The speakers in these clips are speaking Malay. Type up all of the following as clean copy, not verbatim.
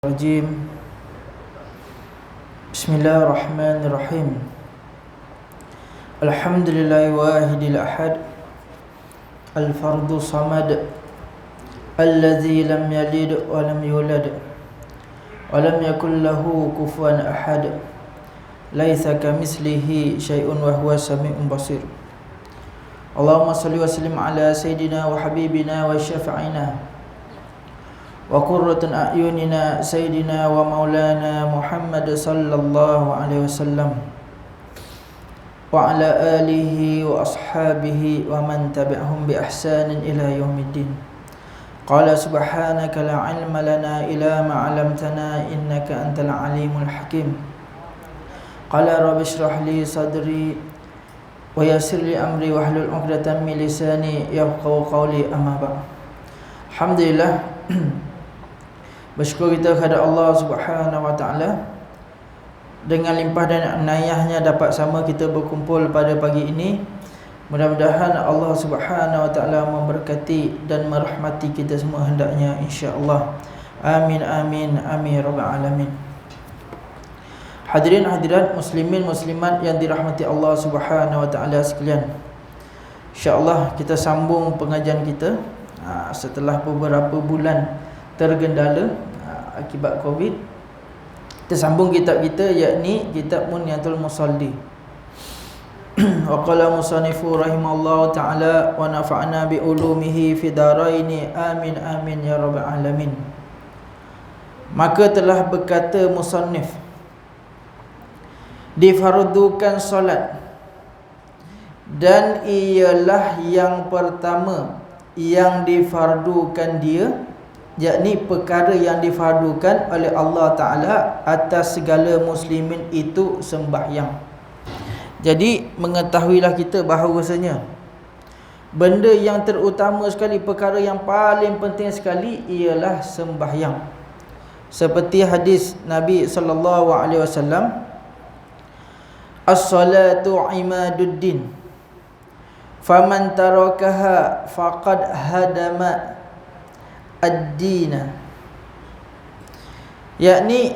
الرجيم بسم الله الرحمن الرحيم الحمد لله واحد الأحد الفرد الصمد الذي لم يلد ولم يولد ولم يكن له كفوا أحد ليس كمثله شيء وهو السميع البصير اللهم صل وسلم على سيدنا وحبيبنا وشفيعنا وقرة أعيننا سيدنا ومولانا محمد صلى الله عليه وسلم وعلى آله وأصحابه ومن تبعهم بإحسان إلى يوم الدين. قال سبحانك لا علم لنا إلا ما علمتنا إنك أنت العليم الحكيم. قال رب اشرح لي صدري ويسر لي أمري واحلل عقدة من لساني يفقهوا قولي أما بعد. Alhamdulillah, bersyukur kita kepada Allah Subhanahu wa taala, dengan limpah dan inayahnya dapat sama kita berkumpul pada pagi ini. Mudah-mudahan Allah Subhanahu wa taala memberkati dan merahmati kita semua hendaknya, insya-Allah. Amin amin amin rabbal alamin. Hadirin hadirat muslimin muslimat yang dirahmati Allah Subhanahu wa taala sekalian, insya-Allah kita sambung pengajian kita setelah beberapa bulan tergendala akibat Covid. Kita sambung kitab kita, yakni kitab Munyatul Musalli. Wa qala musannifu rahimallahu ta'ala wa nafa'na bi ulumihi fi daraini amin amin ya rabbal alamin. Maka telah berkata musannif, difardukan solat, dan ialah yang pertama yang difardukan dia, yakni perkara yang difardukan oleh Allah Ta'ala atas segala muslimin itu sembahyang. Jadi mengetahuilah kita bahawasanya benda yang terutama sekali, perkara yang paling penting sekali ialah sembahyang. Seperti hadis Nabi SAW, as-salatu imaduddin, faman tarakaha faqad hadama ad-dina. Yakni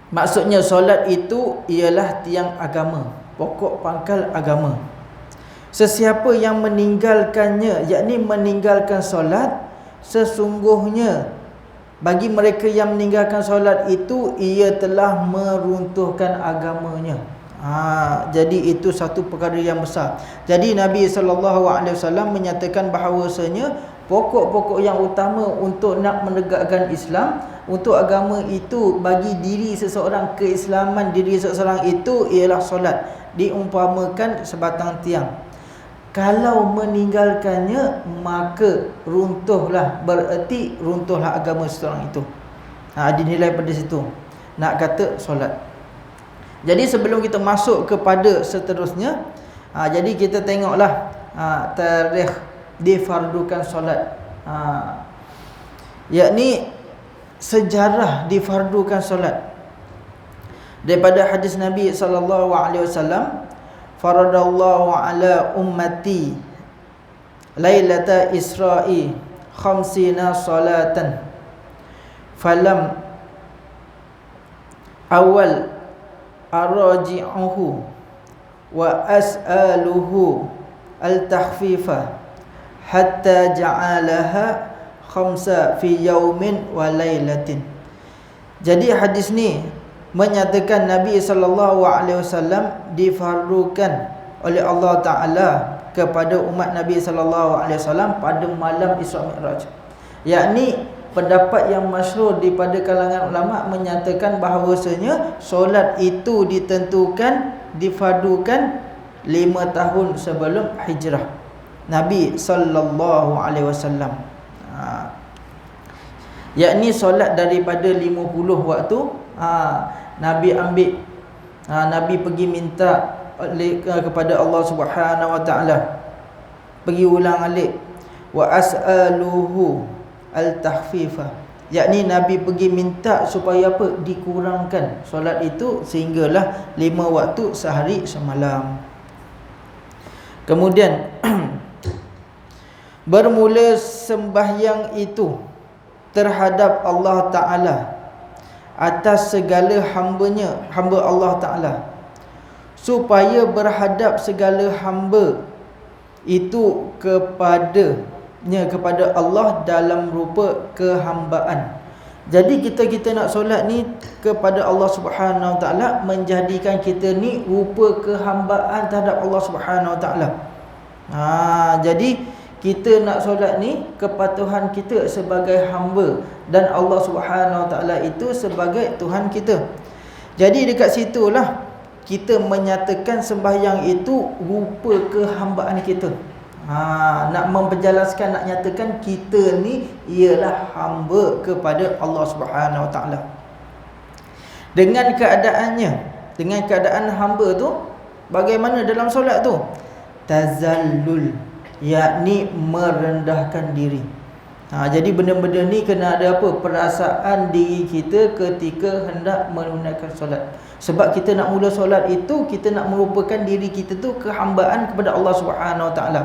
maksudnya solat itu ialah tiang agama, pokok pangkal agama. Sesiapa yang meninggalkannya, yakni meninggalkan solat, sesungguhnya bagi mereka yang meninggalkan solat itu, ia telah meruntuhkan agamanya. Jadi itu satu perkara yang besar. Jadi Nabi SAW menyatakan bahawasanya pokok-pokok yang utama untuk nak menegakkan Islam, untuk agama itu, bagi diri seseorang, keislaman diri seseorang itu ialah solat. Diumpamakan sebatang tiang, kalau meninggalkannya maka runtuhlah, bererti runtuhlah agama seseorang itu. Dinilai pada situ nak kata solat. Jadi sebelum kita masuk kepada seterusnya, jadi kita tengoklah tarikh difardukan solat, yakni sejarah difardukan solat. Daripada hadis Nabi SAW, faradallahu ala ummati lailata isra'i khamsina salatan falam awal araji'uhu wa as'aluhu al-takhfifa hatta ja'alaha khamsa fi yaumin wa lailatin. Jadi hadis ni menyatakan Nabi SAW difardukan oleh Allah Ta'ala kepada umat Nabi SAW pada malam Isra Mi'raj. Yakni pendapat yang masyhur daripada kalangan ulama menyatakan bahawasanya solat itu ditentukan, difardukan 5 tahun sebelum hijrah Nabi SAW. Yakni solat daripada 50 waktu, Nabi ambil, Nabi pergi minta kepada Allah Subhanahu wa taala, pergi ulang alik, wa as'aluhu al-takhfifa, yakni Nabi pergi minta supaya apa? Dikurangkan solat itu sehinggalah 5 waktu sehari semalam. Kemudian bermula sembahyang itu terhadap Allah Ta'ala atas segala hamba Allah Ta'ala, supaya berhadap segala hamba itu kepada Allah dalam rupa kehambaan. Jadi kita nak solat ni kepada Allah Subhanahu Wa Ta'ala, menjadikan kita ni rupa kehambaan terhadap Allah Subhanahu Wa Ta'ala. Jadi kita nak solat ni kepatuhan kita sebagai hamba dan Allah Subhanahu Wa Ta'ala itu sebagai Tuhan kita. Jadi dekat situlah kita menyatakan sembahyang itu rupa kehambaan kita. Nak memperjelaskan, nak nyatakan kita ni ialah hamba kepada Allah Subhanahu Wa Ta'ala. Dengan keadaan hamba tu, bagaimana dalam solat tu? Tazallul, yakni merendahkan diri. Jadi benda-benda ni kena ada apa? Perasaan diri kita ketika hendak menunaikan solat. Sebab kita nak mula solat itu, kita nak merupakan diri kita tu kehambaan kepada Allah Subhanahu Wa Ta'ala.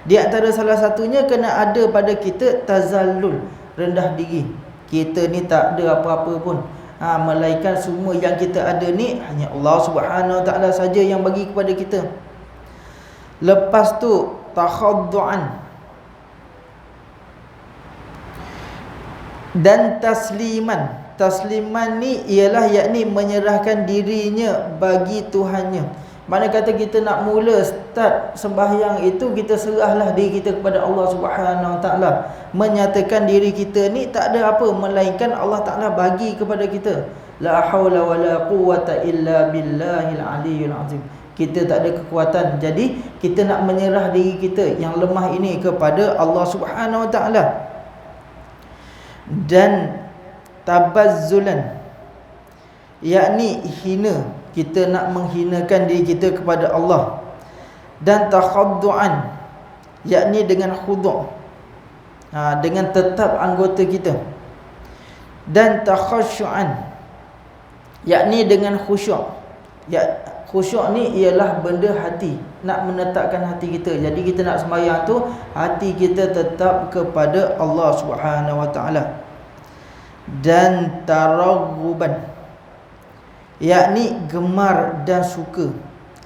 Di antara salah satunya kena ada pada kita tazallul, rendah diri. Kita ni tak ada apa-apa pun, melainkan semua yang kita ada ni hanya Allah Subhanahu Wa Ta'ala saja yang bagi kepada kita. Lepas tu takhaddu'an dan tasliman. Tasliman ni ialah yakni menyerahkan dirinya bagi Tuhannya. Mana kata kita nak mula start sembahyang itu, kita serahlah diri kita kepada Allah Subhanahu Wa Ta'ala, menyatakan diri kita ni tak ada apa melainkan Allah Ta'ala bagi kepada kita. La haula wala quwwata illa billahil aliyyil azim. Kita tak ada kekuatan, jadi kita nak menyerah diri kita yang lemah ini kepada Allah Subhanahu Wa Ta'ala. Dan tabazzulan, yakni hina, kita nak menghinakan diri kita kepada Allah. Dan takhaddu'an, yakni dengan khudu', dengan tetap anggota kita. Dan takhasyu'an, yakni dengan khusyuk. Khusyuk ni ialah benda hati, nak menetapkan hati kita. Jadi kita nak sembahyang tu, hati kita tetap kepada Allah Subhanahu Wa Ta'ala. Dan taraghuban, yakni gemar dan suka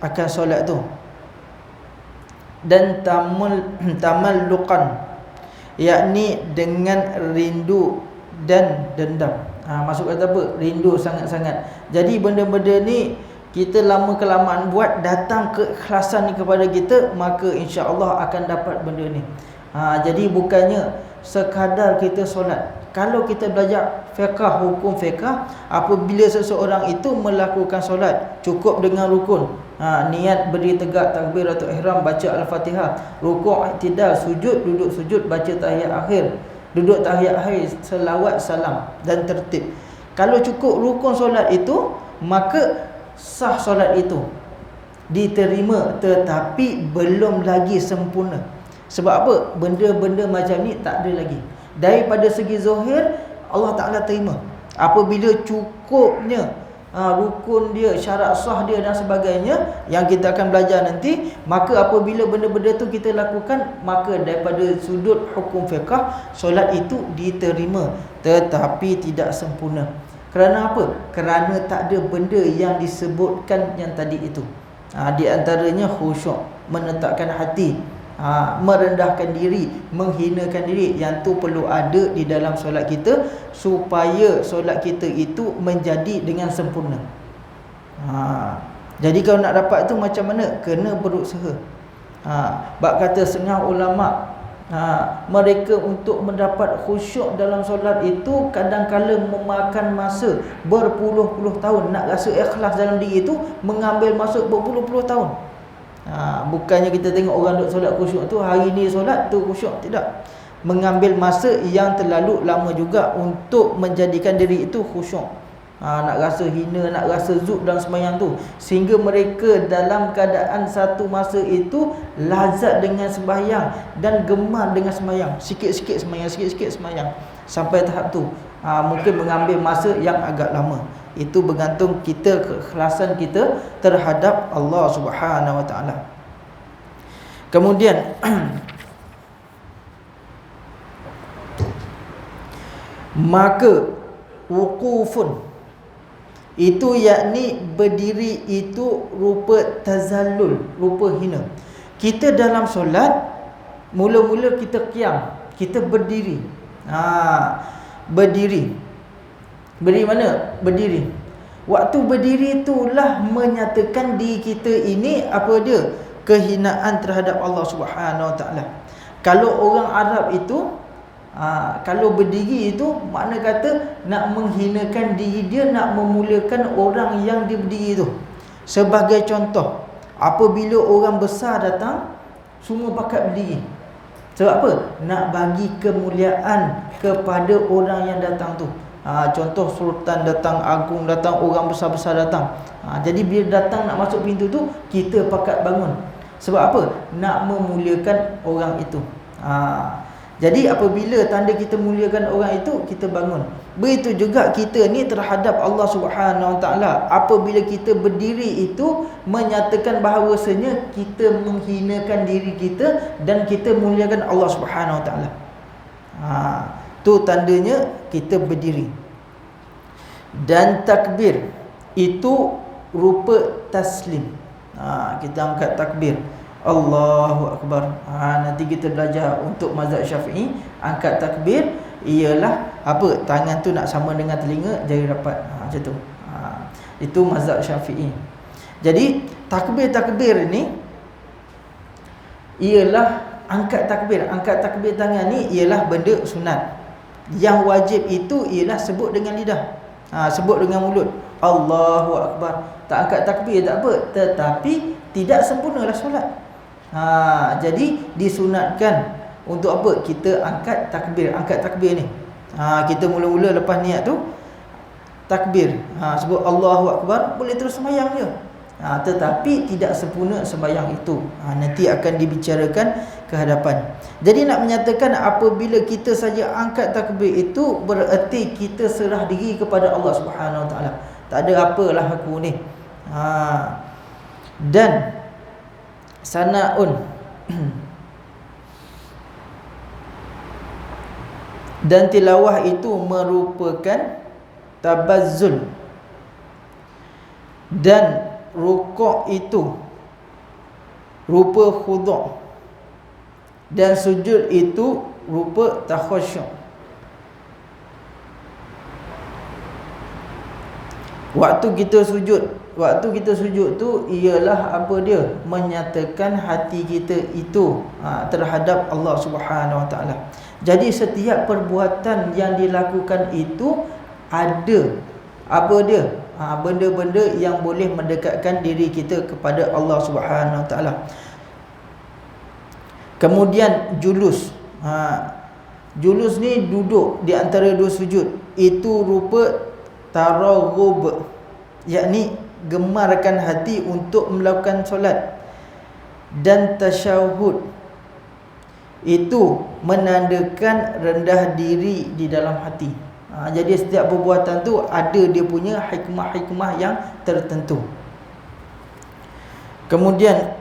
akan solat tu. Dan tamalluqan, yakni dengan rindu dan dendam. Maksud kata apa? Rindu sangat-sangat. Jadi benda-benda ni kita lama kelamaan buat, datang keikhlasan ni kepada kita, maka insya-Allah akan dapat benda ni. Jadi bukannya sekadar kita solat. Kalau kita belajar fiqh, hukum fiqh, apabila seseorang itu melakukan solat, cukup dengan rukun, niat berdiri tegak, takbiratul ihram, baca al-Fatihah, rukuk, i'tidal, sujud, duduk sujud, baca tahiyat akhir, duduk tahiyat akhir, selawat, salam dan tertib. Kalau cukup rukun solat itu, maka sah solat itu, diterima, tetapi belum lagi sempurna. Sebab apa? Benda-benda macam ni tak ada lagi. Daripada segi zahir, Allah Ta'ala terima. Apabila cukupnya rukun dia, syarat sah dia dan sebagainya, yang kita akan belajar nanti, maka apabila benda-benda tu kita lakukan, maka daripada sudut hukum fiqh, solat itu diterima, tetapi tidak sempurna. Kerana apa? Kerana tak ada benda yang disebutkan yang tadi itu. Di antaranya khusyuk, menetapkan hati, merendahkan diri, menghinakan diri. Yang tu perlu ada di dalam solat kita, supaya solat kita itu menjadi dengan sempurna. Jadi kalau nak dapat tu macam mana? Kena berusaha. Bab kata setengah ulama, mereka untuk mendapat khusyuk dalam solat itu kadang-kala memakan masa berpuluh-puluh tahun. Nak rasa ikhlas dalam diri itu mengambil masa berpuluh-puluh tahun. Bukannya kita tengok orang duk solat khusyuk tu, hari ni solat tu khusyuk, tidak. Mengambil masa yang terlalu lama juga untuk menjadikan diri itu khusyuk. Nak rasa hina, nak rasa zub dalam sembahyang tu, sehingga mereka dalam keadaan satu masa itu lazat dengan sembahyang dan gemar dengan sembahyang, sikit-sikit sembahyang, sikit-sikit sembahyang, sampai tahap tu mungkin mengambil masa yang agak lama. Itu bergantung kita, keikhlasan kita terhadap Allah Subhanahu Wa Ta'ala. Kemudian Maka wuqufun itu yakni berdiri itu rupa tazallul, rupa hina. Kita dalam solat mula-mula kita qiyam, kita berdiri. Berdiri. Berdiri mana? Berdiri. Waktu berdiri itulah menyatakan diri kita ini apa dia? Kehinaan terhadap Allah Subhanahu Wa Taala. Kalau orang Arab itu kalau berdiri itu makna kata nak menghinakan diri dia, nak memuliakan orang yang dia berdiri itu. Sebagai contoh, apabila orang besar datang, semua pakat berdiri. Sebab apa? Nak bagi kemuliaan kepada orang yang datang tu. Contoh sultan datang, agung datang, orang besar-besar datang. Jadi bila datang nak masuk pintu tu, kita pakat bangun. Sebab apa? Nak memuliakan orang itu. Jadi apabila tanda kita muliakan orang itu, kita bangun. Begitu juga kita ni terhadap Allah Subhanahu Wa Taala. Apabila kita berdiri itu menyatakan bahawasanya kita menghinakan diri kita dan kita muliakan Allah Subhanahu Wa Taala. Tu tandanya kita berdiri. Dan takbir itu rupa taslim. Kita angkat takbir, Allahu Akbar. Nanti kita belajar untuk mazhab Syafi'i, angkat takbir ialah apa? Tangan tu nak sama dengan telinga, jari rapat. Macam tu. Itu mazhab Syafi'i. Jadi takbir-takbir ni ialah angkat takbir. Angkat takbir tangan ni ialah benda sunat. Yang wajib itu ialah sebut dengan lidah. Sebut dengan mulut, Allahu Akbar. Tak angkat takbir tak apa, tetapi tidak sempurnalah solat. Jadi disunatkan untuk apa? Kita angkat takbir. Angkat takbir ni, kita mula-mula lepas niat tu takbir, sebut Allahu Akbar, boleh terus sembahyang je. Tetapi tidak sempurna sembahyang itu. Nanti akan dibicarakan ke hadapan. Jadi nak menyatakan apabila kita saja angkat takbir itu bererti kita serah diri kepada Allah Subhanahu Wa Taala. Tak ada apalah aku ni. Dan sana'un dan tilawah itu merupakan tabazzul, dan rukuk itu rupa khuduk, dan sujud itu rupa takhasyuk. Waktu kita sujud tu ialah apa dia? Menyatakan hati kita itu terhadap Allah Subhanahu Wa Taala. Jadi setiap perbuatan yang dilakukan itu ada apa dia? Benda-benda yang boleh mendekatkan diri kita kepada Allah Subhanahu Wa Taala. Kemudian julus. Julus ni duduk di antara dua sujud. Itu rupa taraghub, yakni gemarkan hati untuk melakukan solat. Dan tasyahud itu menandakan rendah diri di dalam hati. Jadi setiap perbuatan tu ada dia punya hikmah-hikmah yang tertentu. Kemudian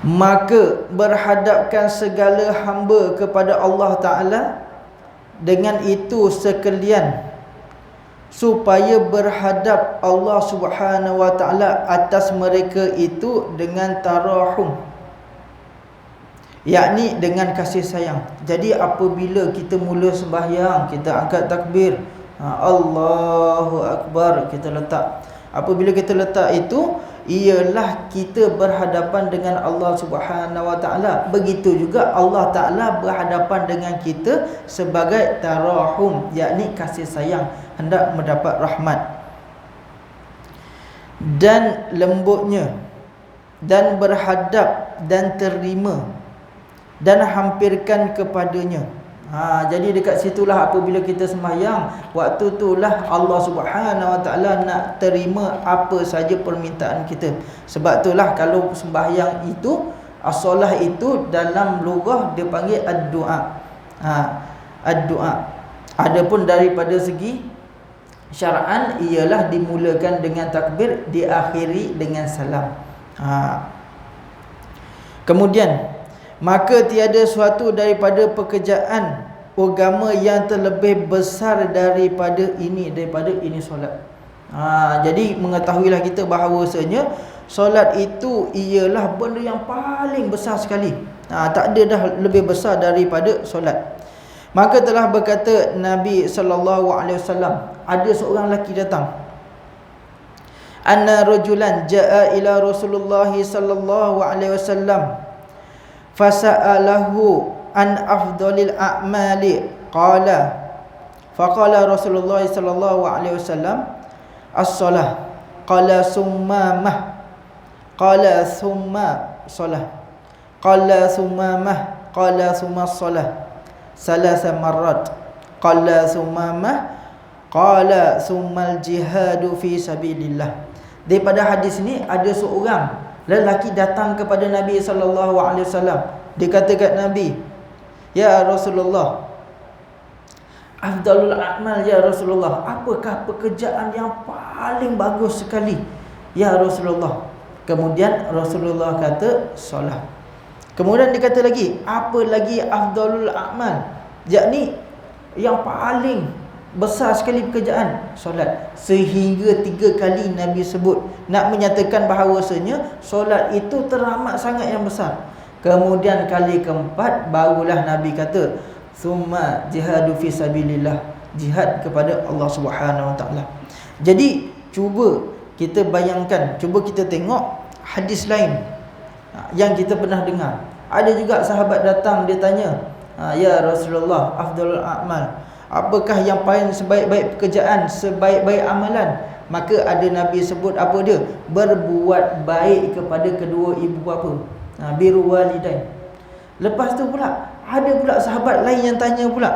maka berhadapkan segala hamba kepada Allah Ta'ala dengan itu sekalian, supaya berhadap Allah Subhanahu Wa Ta'ala atas mereka itu dengan tarahum, yakni dengan kasih sayang. Jadi apabila kita mula sembahyang, kita angkat takbir, Allahu Akbar, kita letak. Apabila kita letak itu ialah kita berhadapan dengan Allah Subhanahu Wa Taala. Begitu juga Allah Taala berhadapan dengan kita sebagai tarahum, yakni kasih sayang, hendak mendapat rahmat. Dan lembutnya, dan berhadap, dan terima, dan hampirkan kepadanya. Jadi dekat situlah apabila kita sembahyang, waktu itulah Allah Subhanahu Wa Taala nak terima apa saja permintaan kita. Sebab itulah kalau sembahyang itu, as-solah itu dalam lughah dia panggil ad-du'a. Ad-du'a. Adapun daripada segi syar'an ialah dimulakan dengan takbir, diakhiri dengan salam. Kemudian maka tiada suatu daripada pekerjaan agama yang terlebih besar daripada ini solat. Jadi mengetahuilah kita bahawasanya solat itu ialah benda yang paling besar sekali. Tak ada dah lebih besar daripada solat. Maka telah berkata Nabi SAW, ada seorang lelaki datang, anna rajulan jaa ila Rasulullah sallallahu alaihi wasallam fasa'alahu an afdalil a'mali faqala Rasulullah sallallahu alaihi wasallam as-salah, qala summa mah, qala summa salah, qala summa mah, qala summa salah, salasa marrat, qala summa mah, qala summal jihadu fi sabilillah. Daripada hadis ni ada seorang lelaki datang kepada Nabi SAW. Dia kata kat Nabi, ya Rasulullah, afdalul a'mal ya Rasulullah, apakah pekerjaan yang paling bagus sekali ya Rasulullah? Kemudian Rasulullah kata solat. Kemudian dia kata lagi, apa lagi afdalul a'mal, yakni yang paling besar sekali pekerjaan, solat. Sehingga 3 kali Nabi sebut, nak menyatakan bahawasanya solat itu teramat sangat yang besar. Kemudian kali keempat barulah Nabi kata summa jihadu fi sabilillah, jihad kepada Allah Subhanahu Wa Taala. Jadi cuba kita bayangkan, cuba kita tengok hadis lain yang kita pernah dengar. Ada juga sahabat datang, dia tanya, ya Rasulullah, afdalul a'mal, apakah yang paling sebaik-baik pekerjaan, sebaik-baik amalan? Maka ada Nabi sebut apa dia? Berbuat baik kepada kedua ibu bapa, birrul walidain. Lepas tu pula ada pula sahabat lain yang tanya pula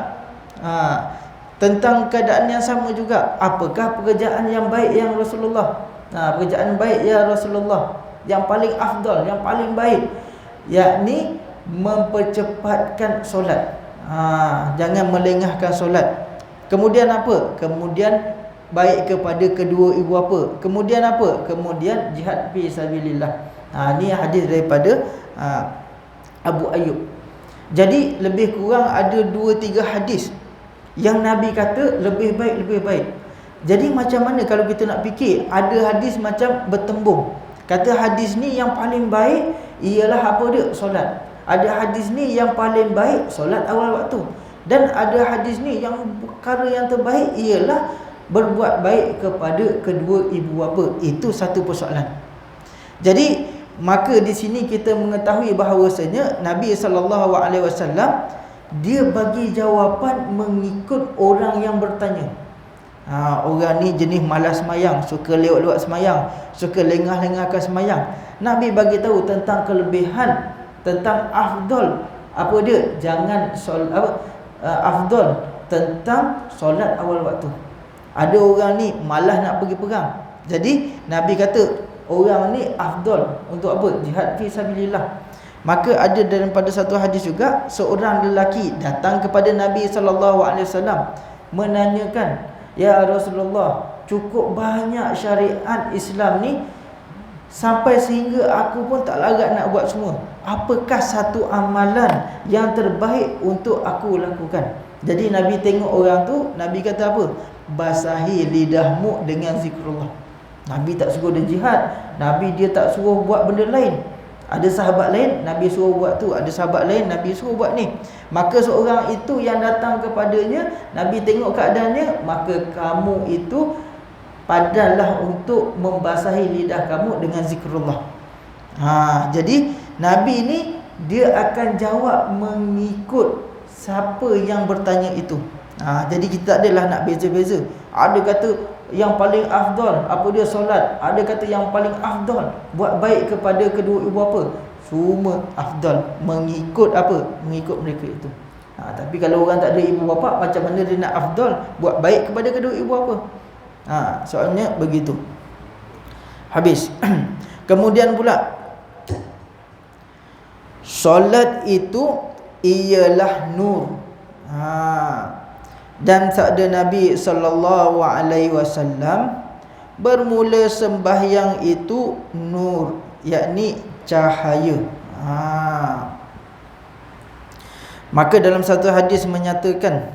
tentang keadaan yang sama juga, apakah pekerjaan yang baik yang Rasulullah? Pekerjaan baik ya Rasulullah, yang paling afdal, yang paling baik, yakni mempercepatkan solat. Jangan melengahkan solat. Kemudian apa? Kemudian baik kepada kedua ibu bapa. Kemudian apa? Kemudian jihad fi sabilillah. Ni hadis daripada Abu Ayyub. Jadi lebih kurang ada 2-3 hadis yang Nabi kata lebih baik. Jadi macam mana kalau kita nak fikir, ada hadis macam bertembung. Kata hadis ni yang paling baik ialah apa dia? Solat. Ada hadis ni yang paling baik solat awal waktu. Dan ada hadis ni yang perkara yang terbaik ialah berbuat baik kepada kedua ibu bapa. Itu satu persoalan. Jadi maka di sini kita mengetahui bahawasanya Nabi SAW dia bagi jawapan mengikut orang yang bertanya. Orang ni jenis malas semayang, suka lewat-lewat semayang, suka lengah-lengahkan semayang. Nabi bagi tahu tentang kelebihan, tentang afdal apa dia? Jangan afdal tentang solat awal waktu. Ada orang ni malas nak pergi perang. Jadi Nabi kata orang ni afdal untuk apa? Jihad fi sabilillah. Maka ada daripada satu hadis juga, seorang lelaki datang kepada Nabi SAW menanyakan, ya Rasulullah, cukup banyak syariat Islam ni sampai sehingga aku pun tak larat nak buat semua. Apakah satu amalan yang terbaik untuk aku lakukan? Jadi Nabi tengok orang tu, Nabi kata apa? Basahi lidahmu dengan zikrullah. Nabi tak suruh dia jihad, Nabi dia tak suruh buat benda lain. Ada sahabat lain Nabi suruh buat tu, ada sahabat lain Nabi suruh buat ni. Maka seorang itu yang datang kepadanya, Nabi tengok keadaannya, maka kamu itu padanlah untuk membasahi lidah kamu dengan zikrullah. Jadi Nabi ni dia akan jawab mengikut siapa yang bertanya itu. Jadi kita tak adalah nak beza-beza. Ada kata yang paling afdal apa dia? Solat. Ada kata yang paling afdal buat baik kepada kedua ibu bapa. Semua afdal mengikut apa? Mengikut mereka itu. Tapi kalau orang tak ada ibu bapa, macam mana dia nak afdal buat baik kepada kedua ibu bapa? Soalnya begitu. Habis. Kemudian pula, solat itu ialah nur. Dan sabda Nabi SAW, bermula sembahyang itu nur, yakni cahaya. Maka dalam satu hadis menyatakan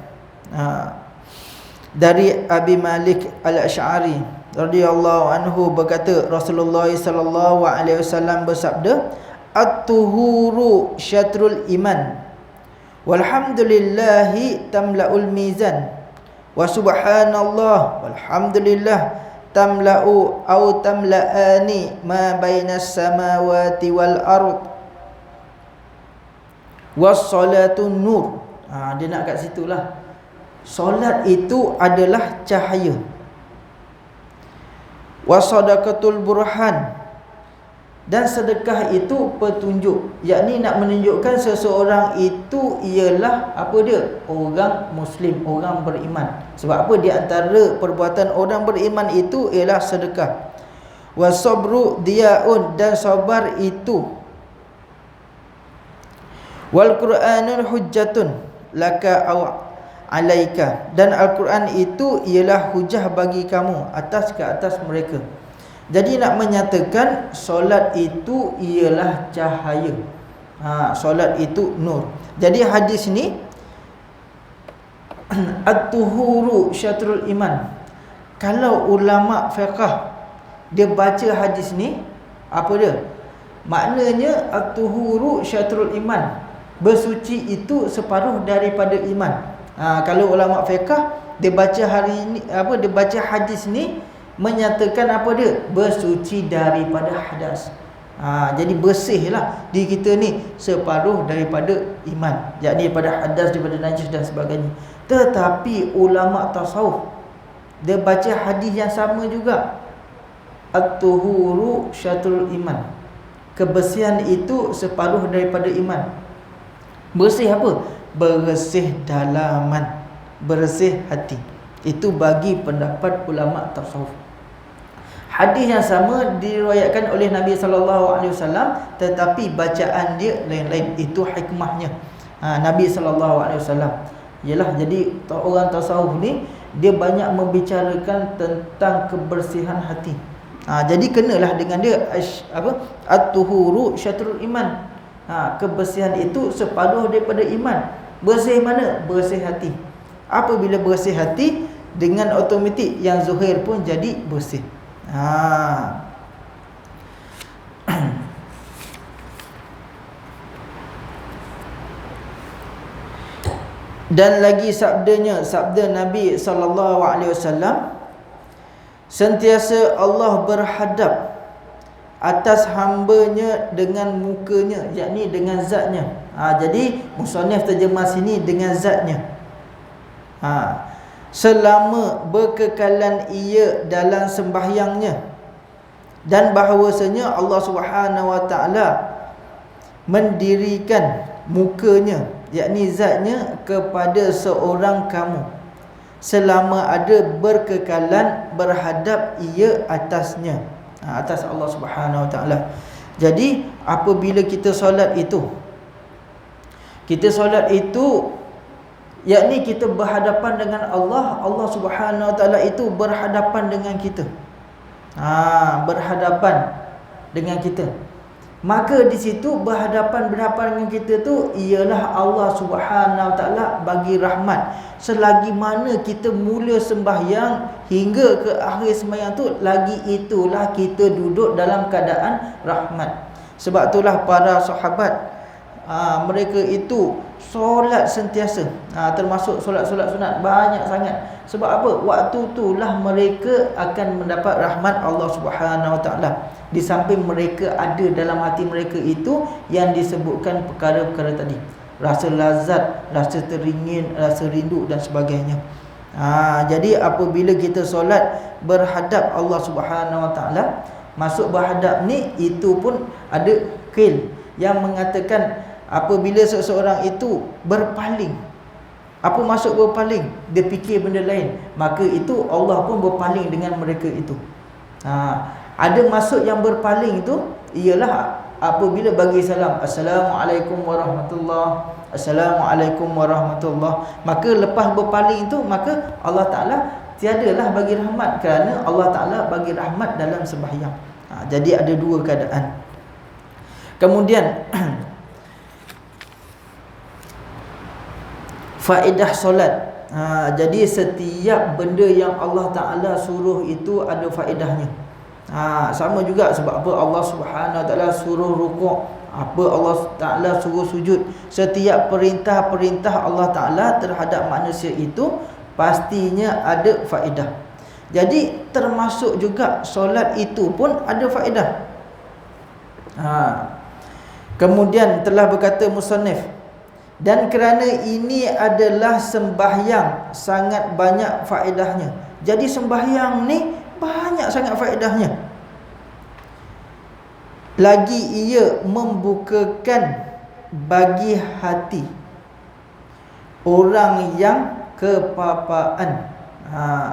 dari Abi Malik Al-Asy'ari radhiyallahu anhu berkata, Rasulullah sallallahu alaihi wasallam bersabda, at-tuhuru syatrul iman, walhamdulillahi tamla'ul mizan, wa subhanallah walhamdulillah tamla'u au tamla'ani ma bainas samawati wal ard, was-salatu nur. Dia nak kat situlah. Solat itu adalah cahaya. Was-sadaqatul burhan, dan sedekah itu petunjuk. Yakni nak menunjukkan seseorang itu ialah apa dia? Orang Muslim, orang beriman. Sebab apa? Di antara perbuatan orang beriman itu ialah sedekah. Was-sabru diyaun, dan sabar itu. Wal Qur'anul hujjatun laka aw alaika, dan Al-Quran itu ialah hujah bagi kamu atas ke atas mereka. Jadi nak menyatakan solat itu ialah cahaya. Solat itu nur. Jadi hadis ni at-tuhuru syatrul iman. Kalau ulama fiqh dia baca hadis ni, apa dia? Maknanya at-tuhuru syatrul iman, bersuci itu separuh daripada iman. Kalau ulama fiqh dia baca hari ini, dia baca hadis ni menyatakan apa dia? Bersuci daripada hadas. Jadi bersihlah diri kita ni separuh daripada iman, yakni daripada hadas, daripada najis dan sebagainya. Tetapi ulama tasawuf dia baca hadis yang sama juga, at-tuhuru syatrul iman, kebersihan itu separuh daripada iman. Bersih apa? Bersih dalaman, bersih hati. Itu bagi pendapat ulama tasawuf. Hadis yang sama diriwayatkan oleh Nabi SAW, tetapi bacaan dia lain-lain. Itu hikmahnya Nabi SAW. Yalah, jadi orang tasawuf ni dia banyak membicarakan tentang kebersihan hati. Jadi kenalah dengan dia at-tuhuru syatrul iman. Kebersihan itu separuh daripada iman. Bersih mana? Bersih hati. Apabila bersih hati, dengan automatik yang zuhir pun jadi bersih. Dan lagi sabda Nabi SAW, sentiasa Allah berhadap atas hambanya dengan mukanya, yakni dengan zatnya. Jadi musannif terjemah sini dengan zatnya. Selama berkekalan ia dalam sembahyangnya, dan bahawasanya Allah Subhanahu Wa Taala mendirikan mukanya, yakni zatnya, kepada seorang kamu selama ada berkekalan berhadap ia atasnya, atas Allah Subhanahu Wa Taala. Jadi apabila kita solat itu, yakni kita berhadapan dengan Allah, Allah Subhanahu Wa Taala itu berhadapan dengan kita. Berhadapan dengan kita. Maka di situ berhadapan dengan kita tu ialah Allah Subhanahu Wa Taala bagi rahmat. Selagi mana kita mula sembahyang hingga ke akhir sembahyang tu, lagi itulah kita duduk dalam keadaan rahmat. Sebab itulah para sahabat mereka itu solat sentiasa, termasuk solat-solat sunat banyak sangat. Sebab apa? Waktu itulah mereka akan mendapat rahmat Allah Subhanahu Wa Taala. Di samping mereka ada dalam hati mereka itu yang disebutkan perkara-perkara tadi, rasa lazat, rasa teringin, rasa rindu dan sebagainya. Jadi apabila kita solat berhadap Allah Subhanahu Wa Taala, masuk berhadap ni itu pun ada qil yang mengatakan apabila seseorang itu berpaling. Apa maksud berpaling? Dia fikir benda lain, maka itu Allah pun berpaling dengan mereka itu. Ada maksud yang berpaling itu ialah apabila bagi salam, Assalamualaikum warahmatullahi, Assalamualaikum warahmatullahi, maka lepas berpaling itu, maka Allah Ta'ala tiadalah bagi rahmat, kerana Allah Ta'ala bagi rahmat dalam sembahyang. Jadi ada dua keadaan. Kemudian faedah solat. Jadi setiap benda yang Allah Ta'ala suruh itu ada faedahnya. Sama juga sebab apa Allah Subhanahu Wa Ta'ala suruh rukuk, apa Allah Ta'ala suruh sujud. Setiap perintah-perintah Allah Ta'ala terhadap manusia itu pastinya ada faedah. Jadi termasuk juga solat itu pun ada faedah. Kemudian telah berkata musannif, dan kerana ini adalah sembahyang sangat banyak faedahnya. Jadi sembahyang ni banyak sangat faedahnya. Lagi ia membukakan bagi hati orang yang kepapaan.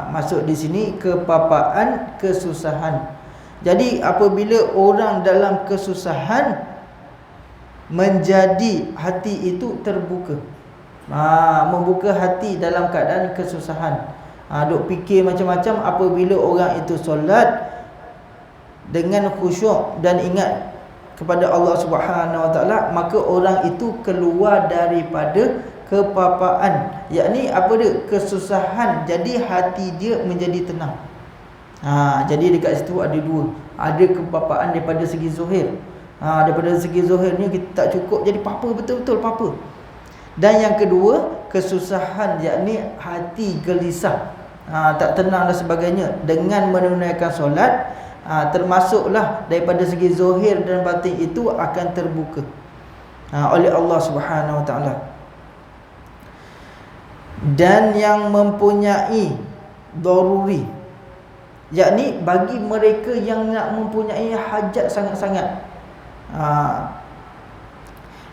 Masuk di sini kepapaan, kesusahan. Jadi apabila orang dalam kesusahan, menjadi hati itu terbuka. Membuka hati dalam keadaan kesusahan. Duk fikir macam-macam. Apabila orang itu solat dengan khusyuk dan ingat kepada Allah Subhanahu Wa Ta'ala, maka orang itu keluar daripada kepapaan, yakni apa dia? Kesusahan. Jadi hati dia menjadi tenang. Jadi dekat situ ada dua. Ada kepapaan daripada segi zahir. Daripada segi zahir ni kita tak cukup jadi papa, betul-betul papa. Dan yang kedua, kesusahan, yakni hati gelisah, tak tenang dan sebagainya. Dengan menunaikan solat, termasuklah daripada segi zahir dan batin itu akan terbuka oleh Allah Subhanahu Wa Ta'ala. Dan yang mempunyai daruri, yakni bagi mereka yang nak mempunyai hajat sangat-sangat,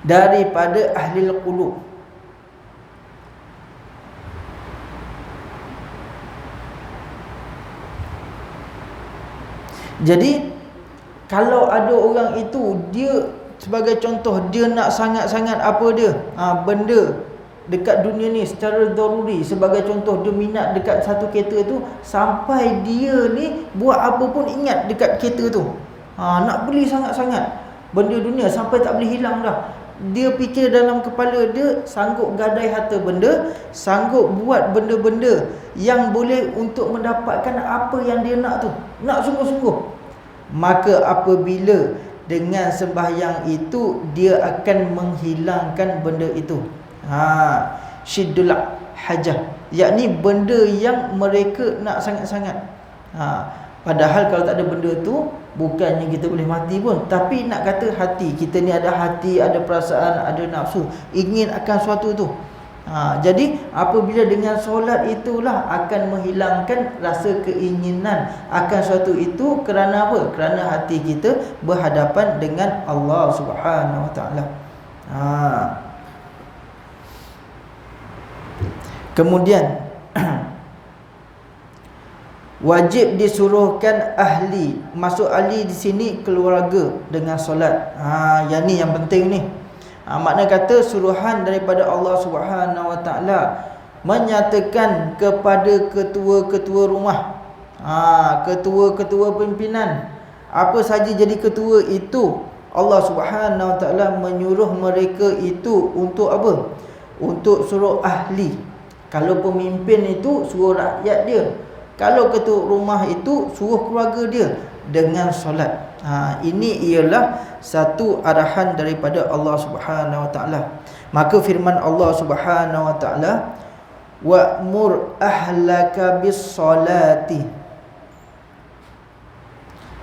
daripada ahli qulub. Jadi kalau ada orang itu, dia sebagai contoh, dia nak sangat-sangat apa dia, benda dekat dunia ni secara daruri. Sebagai contoh, dia minat dekat satu kereta tu, sampai dia ni buat apa pun ingat dekat kereta tu. Nak beli sangat-sangat benda dunia sampai tak boleh hilang dah. Dia fikir dalam kepala dia, sanggup gadai harta benda, sanggup buat benda-benda yang boleh untuk mendapatkan apa yang dia nak tu, nak sungguh-sungguh. Maka apabila dengan sembahyang itu, dia akan menghilangkan benda itu. Syiddul hajah, yakni benda yang mereka nak sangat-sangat. Padahal kalau tak ada benda tu, bukannya kita boleh mati pun. Tapi nak kata hati kita ni ada hati, ada perasaan, ada nafsu, ingin akan suatu tu. Jadi apabila dengan solat itulah akan menghilangkan rasa keinginan akan suatu itu. Kerana apa? Kerana hati kita berhadapan dengan Allah Subhanahu Wa Ta'ala. Kemudian wajib disuruhkan ahli. Maksud ahli di sini keluarga dengan solat. Yang ni yang penting ni. Makna kata suruhan daripada Allah Subhanahu Wa Ta'ala menyatakan kepada ketua-ketua rumah, ketua-ketua pimpinan, apa saja jadi ketua itu, Allah Subhanahu Wa Ta'ala menyuruh mereka itu untuk apa? Untuk suruh ahli. Kalau pemimpin itu suruh rakyat dia, kalau ketua rumah itu suruh keluarga dia dengan solat. Ini ialah satu arahan daripada Allah Subhanahu Wa Ta'ala. Maka firman Allah Subhanahu Wa Ta'ala, wa'mur ahlaka bis-salati,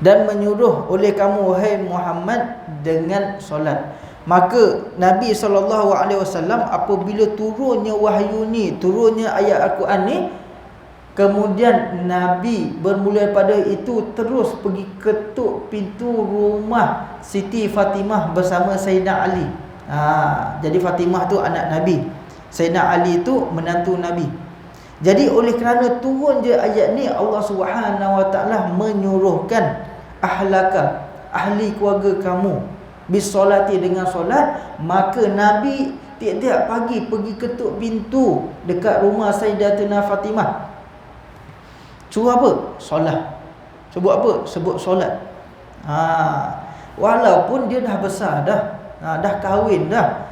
dan menyuruh oleh kamu wahai Muhammad dengan solat. Maka Nabi SAW apabila turunnya wahyu ni, turunnya ayat Al-Quran ni, kemudian Nabi bermula pada itu terus pergi ketuk pintu rumah Siti Fatimah bersama Sayyidina Ali. Jadi Fatimah tu anak Nabi, Sayyidina Ali tu menantu Nabi. Jadi oleh kerana turun je ayat ni, Allah Subhanahu Wa Ta'ala menyuruhkan ahlaka, ahli keluarga kamu, bisolati, dengan solat. Maka Nabi tiap-tiap pagi pergi ketuk pintu dekat rumah Sayyidatina Fatimah. Suruh apa? Solat. Sebut apa? Sebut solat. Walaupun dia dah besar dah, dah kahwin dah.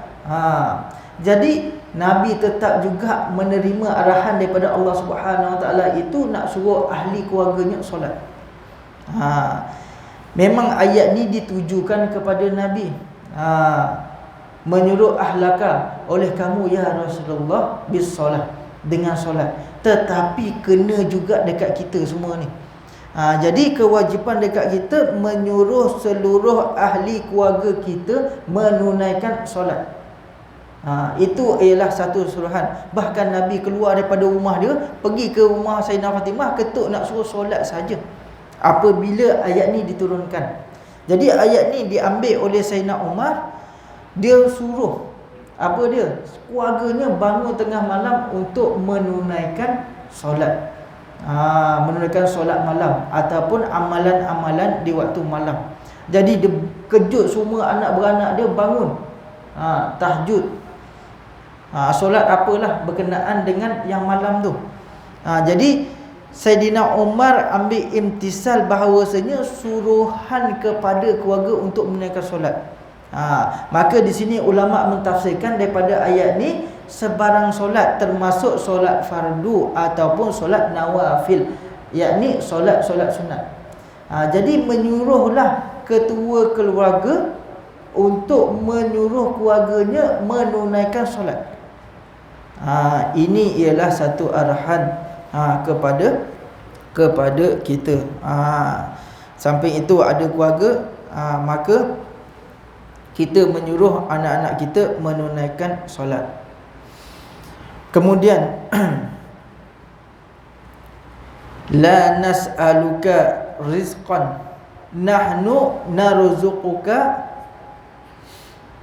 Jadi Nabi tetap juga menerima arahan daripada Allah Subhanahu Wa Taala itu nak suruh ahli keluarganya solat. Memang ayat ni ditujukan kepada Nabi. Menyuruh ahlaka, oleh kamu ya Rasulullah bis solat, dengan solat. Tetapi kena juga dekat kita semua ni. Jadi kewajipan dekat kita menyuruh seluruh ahli keluarga kita menunaikan solat. Itu ialah satu suruhan. Bahkan Nabi keluar daripada rumah dia, pergi ke rumah Sayyidina Fatimah, ketuk nak suruh solat saja apabila ayat ni diturunkan. Jadi ayat ni diambil oleh Sayyidina Umar. Dia suruh keluarganya bangun tengah malam untuk menunaikan solat. Menunaikan solat malam ataupun amalan-amalan di waktu malam. Jadi dia kejut semua anak beranak dia bangun tahajud, solat apalah berkenaan dengan yang malam tu. Jadi Sayyidina Umar ambil imtisal bahawasanya suruhan kepada keluarga untuk menunaikan solat. Maka di sini ulama mentafsirkan daripada ayat ni sebarang solat, termasuk solat fardu ataupun solat nawafil, yakni solat-solat sunat. Jadi menyuruhlah ketua keluarga untuk menyuruh keluarganya menunaikan solat. Ini ialah satu arahan kepada kita. Samping itu ada keluarga, maka kita menyuruh anak-anak kita menunaikan solat. Kemudian la nas'aluka rizqan nahnu narzuquka,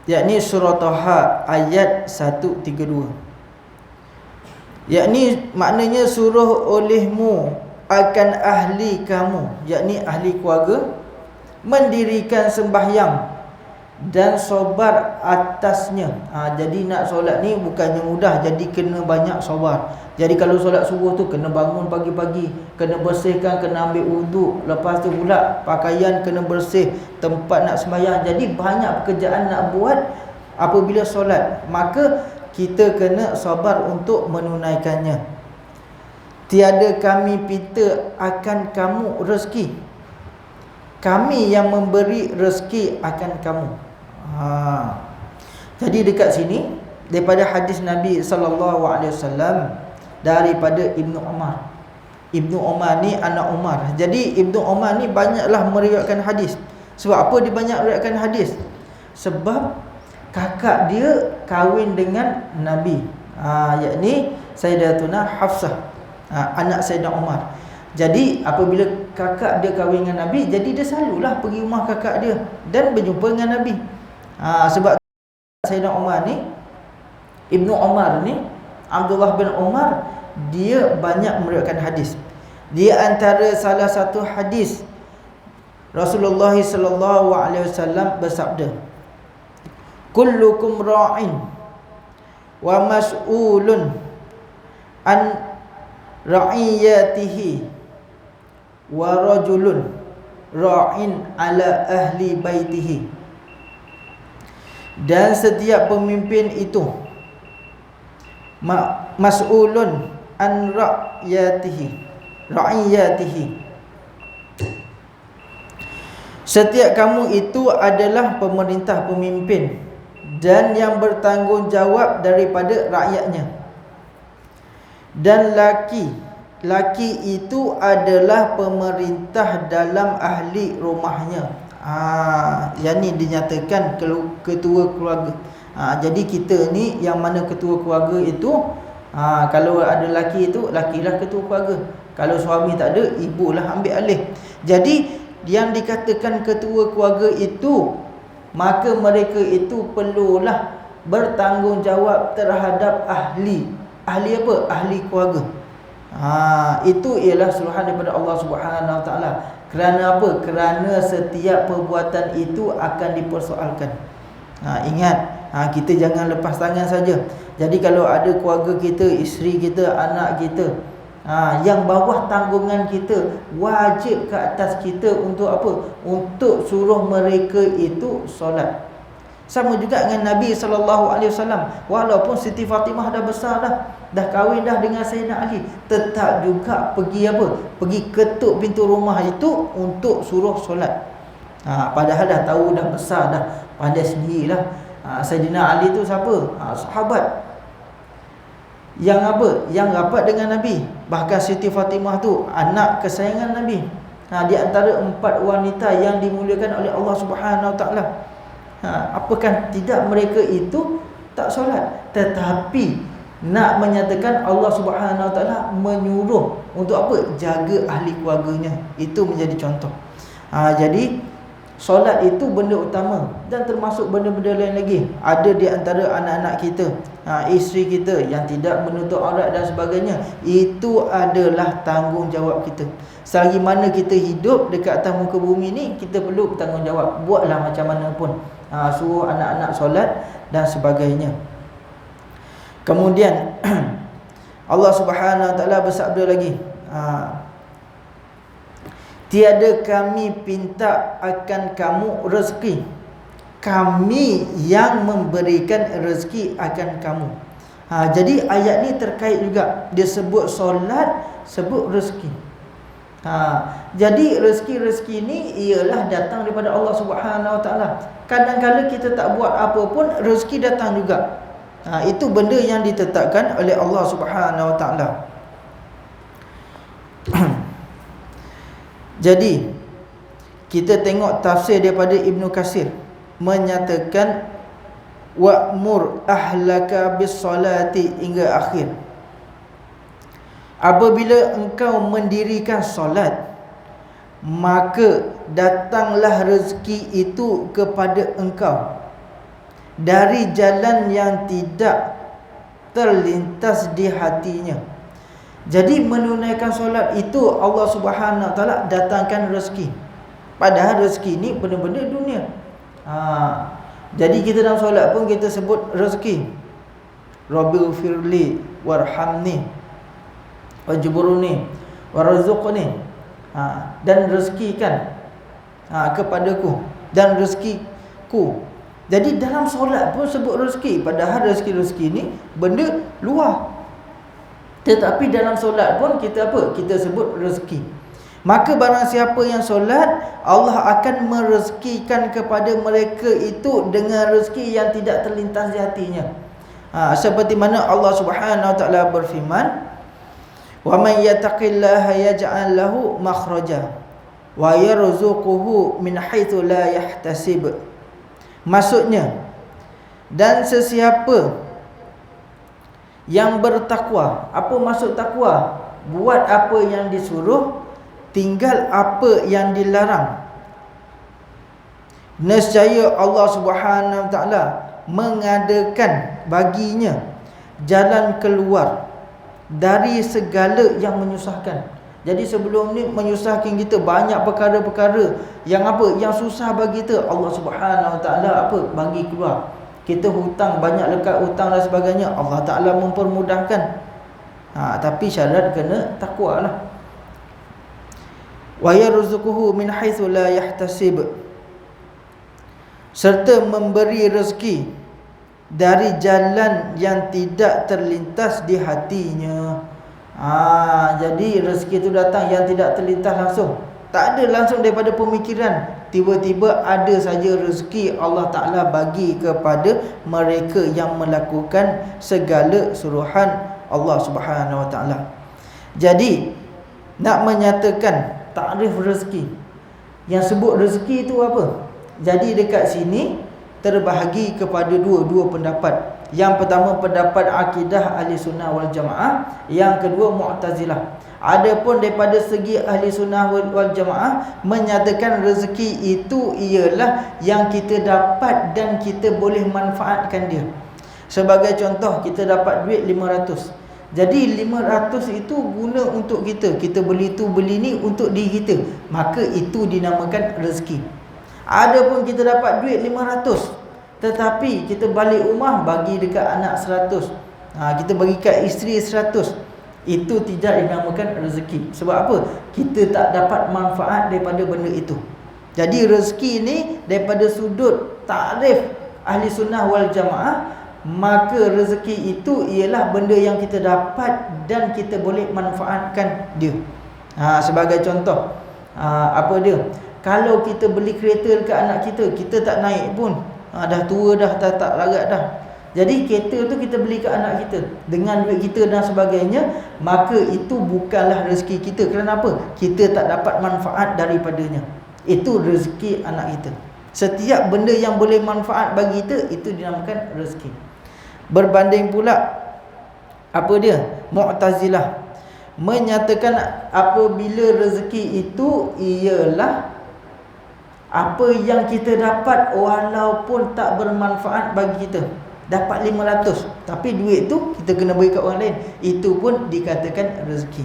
yakni surah Taha ayat 132. Yakni maknanya suruh olehmu akan ahli kamu, yakni ahli keluarga, mendirikan sembahyang dan sobar atasnya. Jadi nak solat ni bukannya mudah, jadi kena banyak sobar. Jadi kalau solat subuh tu kena bangun pagi-pagi, kena bersihkan, kena ambil wuduk, lepas tu pula pakaian kena bersih, tempat nak sembahyang. Jadi banyak pekerjaan nak buat apabila solat. Maka kita kena sabar untuk menunaikannya. Tiada kami pinta akan kamu rezeki, kami yang memberi rezeki akan kamu. Jadi dekat sini daripada hadis Nabi sallallahu alaihi wasallam daripada Ibnu Umar. Ibnu Umar ni anak Umar. Jadi Ibnu Umar ni banyaklah meriwayatkan hadis. Sebab apa dia banyak meriwayatkan hadis? Sebab kakak dia kahwin dengan Nabi, yakni Sayyidatuna Hafsah, anak Sayyidina Umar. Jadi apabila kakak dia kahwin dengan Nabi, jadi dia selalulah pergi rumah kakak dia dan berjumpa dengan Nabi. Sebab Sayyidina Umar ni, Ibnu Umar ni, Abdullah bin Umar, dia banyak meriwayatkan hadis. Dia antara salah satu hadis Rasulullah sallallahu alaihi wasallam bersabda, kullukum ra'in wa mas'ulun an ra'iyatihi wa rajulun ra'in ala ahli baitihi. Dan setiap pemimpin itu mas'ulun an ra'iyatihi. Setiap kamu itu adalah pemerintah, pemimpin, dan yang bertanggungjawab daripada rakyatnya. Dan laki itu adalah pemerintah dalam ahli rumahnya. Yang ni dinyatakan ketua keluarga. Jadi kita ni yang mana ketua keluarga itu, kalau ada laki itu, lakilah ketua keluarga. Kalau suami tak ada, ibulah ambil alih. Jadi yang dikatakan ketua keluarga itu, maka mereka itu perlulah bertanggungjawab terhadap ahli apa? Ahli keluarga. Itu ialah suruhan daripada Allah Subhanahu Wa Taala. Kerana apa? Kerana setiap perbuatan itu akan dipersoalkan. Ingat, kita jangan lepas tangan saja. Jadi kalau ada keluarga kita, isteri kita, anak kita, yang bawah tanggungan kita, wajib ke atas kita untuk apa? Untuk suruh mereka itu solat. Sama juga dengan Nabi SAW. Walaupun Siti Fatimah dah besar dah kahwin dah dengan Sayyidina Ali, tetap juga pergi apa? Pergi ketuk pintu rumah itu untuk suruh solat. Padahal dah tahu dah besar dah, pandai sendirilah. Sayyidina Ali tu siapa? Sahabat yang apa? Yang rapat dengan Nabi. Bahkan Siti Fatimah tu anak kesayangan Nabi. Di antara 4 wanita yang dimuliakan oleh Allah Subhanahu Wa Taala. Apakah tidak mereka itu tak solat? Tetapi nak menyatakan Allah Subhanahu Wa Taala menyuruh untuk apa? Jaga ahli keluarganya. Itu menjadi contoh. Jadi solat itu benda utama. Dan termasuk benda-benda lain lagi. Ada di antara anak-anak kita, isteri kita yang tidak menutup aurat dan sebagainya. Itu adalah tanggungjawab kita. Selagi mana kita hidup dekat atas muka bumi ni, kita perlu bertanggungjawab. Buatlah macam mana pun, suruh anak-anak solat dan sebagainya. Kemudian Allah Subhanahu Wa Taala bersabda lagi, tiada kami pinta akan kamu rezeki, kami yang memberikan rezeki akan kamu. Jadi ayat ni terkait juga. Dia sebut solat, sebut rezeki. Jadi rezeki-rezeki ni ialah datang daripada Allah Subhanahu Wa Taala. Kadang-kadang kita tak buat apa pun, rezeki datang juga. Itu benda yang ditetapkan oleh Allah Subhanahu Wa Taala. Jadi kita tengok tafsir daripada Ibnu Katsir, menyatakan wa'mur ahlaka bis-salati hingga akhir. Apabila engkau mendirikan solat, maka datanglah rezeki itu kepada engkau dari jalan yang tidak terlintas di hatinya. Jadi menunaikan solat itu Allah Subhanahu Wa Taala datangkan rezeki. Padahal rezeki ni benda-benda dunia. Jadi kita dalam solat pun kita sebut rezeki. Rabbighfirli warhamni wajburni warzuqni. Dan rezekikan kepadaku dan rezekiku. Jadi dalam solat pun sebut rezeki. Padahal rezeki-rezeki ni benda luar. Tetapi dalam solat pun kita apa? Kita sebut rezeki. Maka barang siapa yang solat, Allah akan merezekikan kepada mereka itu dengan rezeki yang tidak terlintas di hatinya. Seperti mana Allah Subhanahu Wa Taala berfirman, "Wa may yattaqillaha yaj'al lahu makhraja wa yarzuquhu min haitsu la yahtasib." Maksudnya, dan sesiapa yang bertakwa. Apa maksud takwa? Buat apa yang disuruh, tinggal apa yang dilarang. Nescaya Allah Subhanahu Wa Taala mengadakan baginya jalan keluar dari segala yang menyusahkan. Jadi sebelum ni menyusahkan kita banyak perkara-perkara yang apa? Yang susah bagi kita, Allah Subhanahu Wa Taala apa? Bagi keluar. Kita hutang, banyak lekat hutang dan sebagainya, Allah Ta'ala mempermudahkan. Tapi syarat kena takwa lah. Wa yarzuquhu min haitsu la yahtasib. Serta memberi rezeki dari jalan yang tidak terlintas di hatinya. Jadi rezeki itu datang yang tidak terlintas langsung. Tak ada langsung daripada pemikiran. Tiba-tiba ada saja rezeki Allah Ta'ala bagi kepada mereka yang melakukan segala suruhan Allah Subhanahu Wa Ta'ala. Jadi nak menyatakan takrif rezeki, yang sebut rezeki itu apa? Jadi dekat sini terbahagi kepada dua pendapat. Yang pertama pendapat akidah Ahli Sunnah wal Jamaah, yang kedua Mu'tazilah. Adapun daripada segi Ahli Sunnah wal Jamaah menyatakan rezeki itu ialah yang kita dapat dan kita boleh manfaatkan dia. Sebagai contoh, kita dapat duit 500. Jadi 500 itu guna untuk kita. Kita beli tu beli ni untuk diri kita. Maka itu dinamakan rezeki. Adapun kita dapat duit 500, tetapi kita balik rumah bagi dekat anak 100. Kita bagi kat isteri 100. Itu tidak dinamakan rezeki. Sebab apa? Kita tak dapat manfaat daripada benda itu. Jadi rezeki ni daripada sudut takrif ahli sunnah wal jamaah, maka rezeki itu ialah benda yang kita dapat dan kita boleh manfaatkan dia. Sebagai contoh, apa dia? Kalau kita beli kereta dekat anak kita, kita tak naik pun, dah tua dah, tak larat dah. Jadi kereta tu kita beli ke anak kita dengan duit kita dan sebagainya, maka itu bukanlah rezeki kita. Kerana apa? Kita tak dapat manfaat daripadanya. Itu rezeki anak kita. Setiap benda yang boleh manfaat bagi kita, itu dinamakan rezeki. Berbanding pula apa dia? Mu'tazilah menyatakan apabila rezeki itu ialah apa yang kita dapat walaupun tak bermanfaat bagi kita. Dapat 500, tapi duit tu kita kena bagi kat orang lain, itu pun dikatakan rezeki.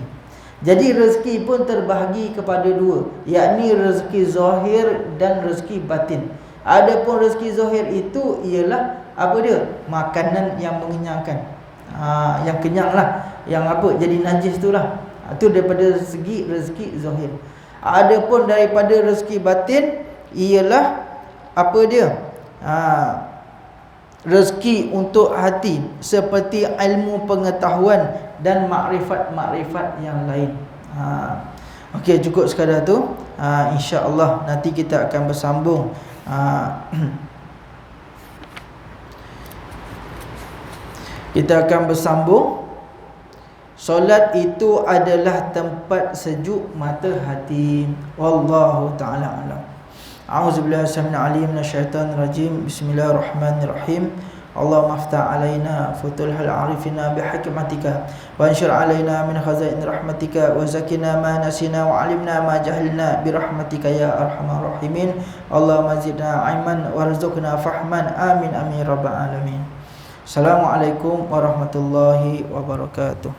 Jadi rezeki pun terbahagi kepada dua, yakni rezeki zahir dan rezeki batin. Adapun rezeki zahir itu ialah apa dia? Makanan yang mengenyangkan, yang kenyang lah. Yang apa? Jadi najis tu lah. Itu daripada segi rezeki zahir. Adapun daripada rezeki batin ialah apa dia? Rezeki untuk hati, seperti ilmu pengetahuan dan makrifat-makrifat yang lain. Okey, cukup sekadar tu. InsyaAllah nanti kita akan bersambung. Kita akan bersambung. Solat itu adalah tempat sejuk mata hati. Wallahu ta'ala alam. A'udzubillahi minasyaitonir rajim. Bismillahirrahmanirrahim. Allahumma aftah alaina futuhal arifina bihikmatika wa anshur alaina min khazain rahmatika wa zakina ma nasina wa alimna ma jahilna birahmatika ya arhamar rahimin. Allahumma zidna ilman warzuqna fahman. Amin amin rabbal alamin. Assalamualaikum warahmatullahi wabarakatuh.